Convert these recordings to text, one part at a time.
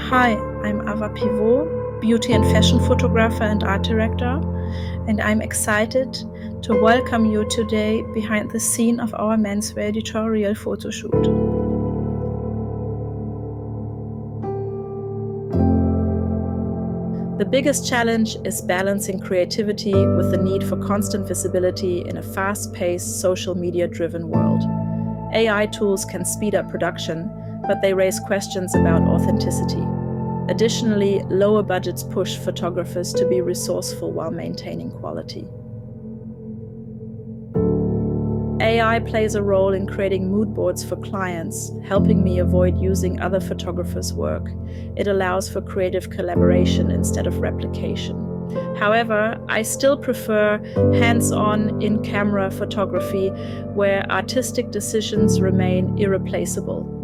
Hi, I'm Ava Pivot, beauty and fashion photographer and art director, and I'm excited to welcome you today behind the scene of our menswear editorial photo shoot. The biggest challenge is balancing creativity with the need for constant visibility in a fast-paced, social media-driven world. AI tools can speed up production, but they raise questions about authenticity. Additionally, lower budgets push photographers to be resourceful while maintaining quality. AI plays a role in creating mood boards for clients, helping me avoid using other photographers' work. It allows for creative collaboration instead of replication. However, I still prefer hands-on, in-camera photography where artistic decisions remain irreplaceable.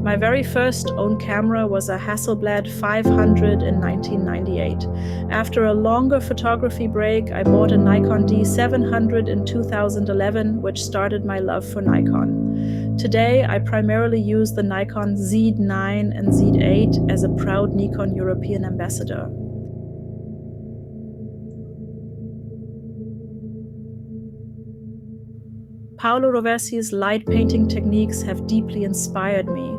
My very first own camera was a Hasselblad 500 in 1998. After a longer photography break, I bought a Nikon D700 in 2011, which started my love for Nikon. Today, I primarily use the Nikon Z9 and Z8 as a proud Nikon European ambassador. Paolo Rovesi's light painting techniques have deeply inspired me.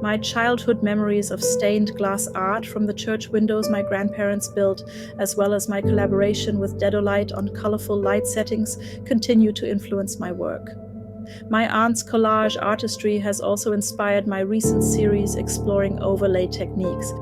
My childhood memories of stained glass art from the church windows my grandparents built, as well as my collaboration with Dedolite on colorful light settings, continue to influence my work. My aunt's collage artistry has also inspired my recent series exploring overlay techniques.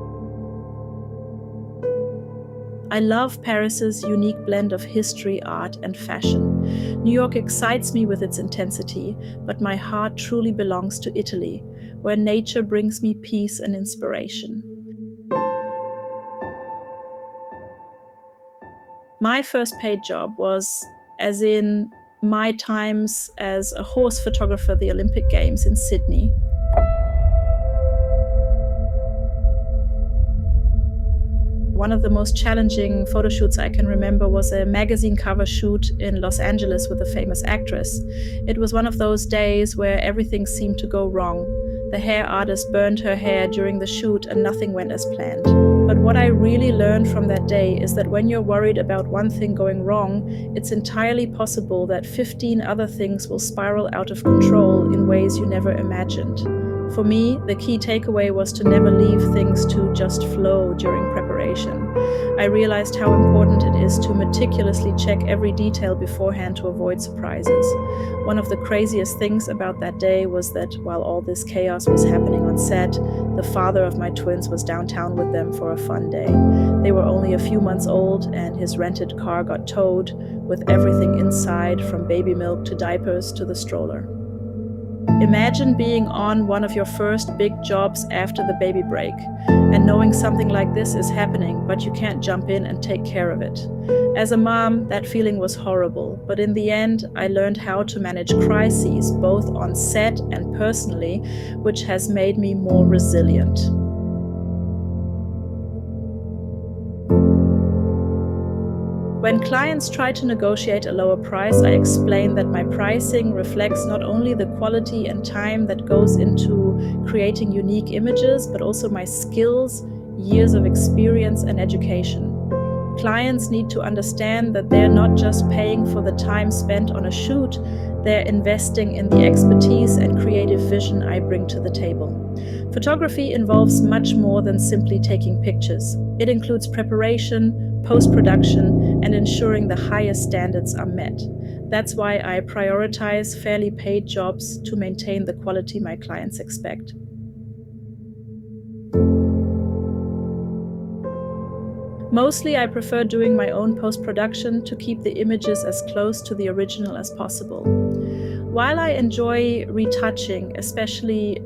I love Paris's unique blend of history, art, and fashion. New York excites me with its intensity, but my heart truly belongs to Italy, where nature brings me peace and inspiration. My first paid job was, as in my times as a horse photographer at the Olympic Games in Sydney. One of the most challenging photo shoots I can remember was a magazine cover shoot in Los Angeles with a famous actress. It was one of those days where everything seemed to go wrong. The hair artist burned her hair during the shoot and nothing went as planned. But what I really learned from that day is that when you're worried about one thing going wrong, it's entirely possible that 15 other things will spiral out of control in ways you never imagined. For me, the key takeaway was to never leave things to just flow during preparation. I realized how important it is to meticulously check every detail beforehand to avoid surprises. One of the craziest things about that day was that while all this chaos was happening on set, the father of my twins was downtown with them for a fun day. They were only a few months old, and his rented car got towed, with everything inside from baby milk to diapers to the stroller. Imagine being on one of your first big jobs after the baby break, and knowing something like this is happening, but you can't jump in and take care of it. As a mom, that feeling was horrible, but in the end, I learned how to manage crises, both on set and personally, which has made me more resilient. When clients try to negotiate a lower price, I explain that my pricing reflects not only the quality and time that goes into creating unique images, but also my skills, years of experience, and education. Clients need to understand that they're not just paying for the time spent on a shoot, they're investing in the expertise and creative vision I bring to the table. Photography involves much more than simply taking pictures. It includes preparation, post-production, and ensuring the highest standards are met. That's why I prioritize fairly paid jobs to maintain the quality my clients expect. Mostly, I prefer doing my own post-production to keep the images as close to the original as possible. While I enjoy retouching, especially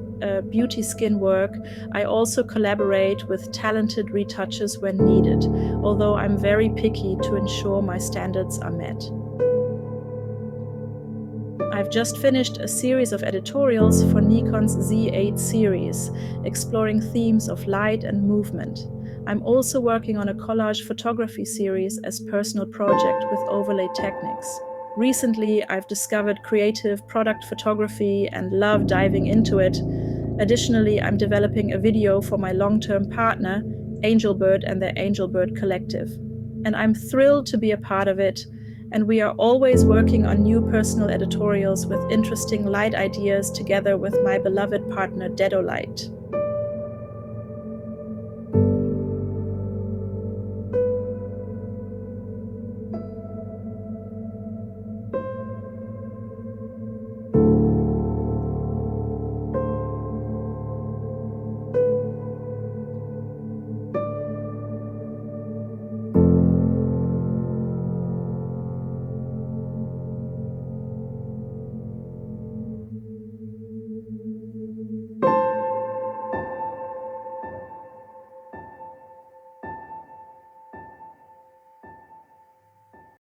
beauty skin work, I also collaborate with talented retouchers when needed, although I'm very picky to ensure my standards are met. I've just finished a series of editorials for Nikon's Z8 series, exploring themes of light and movement. I'm also working on a collage photography series as personal project with overlay techniques. Recently, I've discovered creative product photography and love diving into it. Additionally, I'm developing a video for my long-term partner, Angelbird and their Angelbird Collective. And I'm thrilled to be a part of it, and we are always working on new personal editorials with interesting light ideas together with my beloved partner, Dedolight.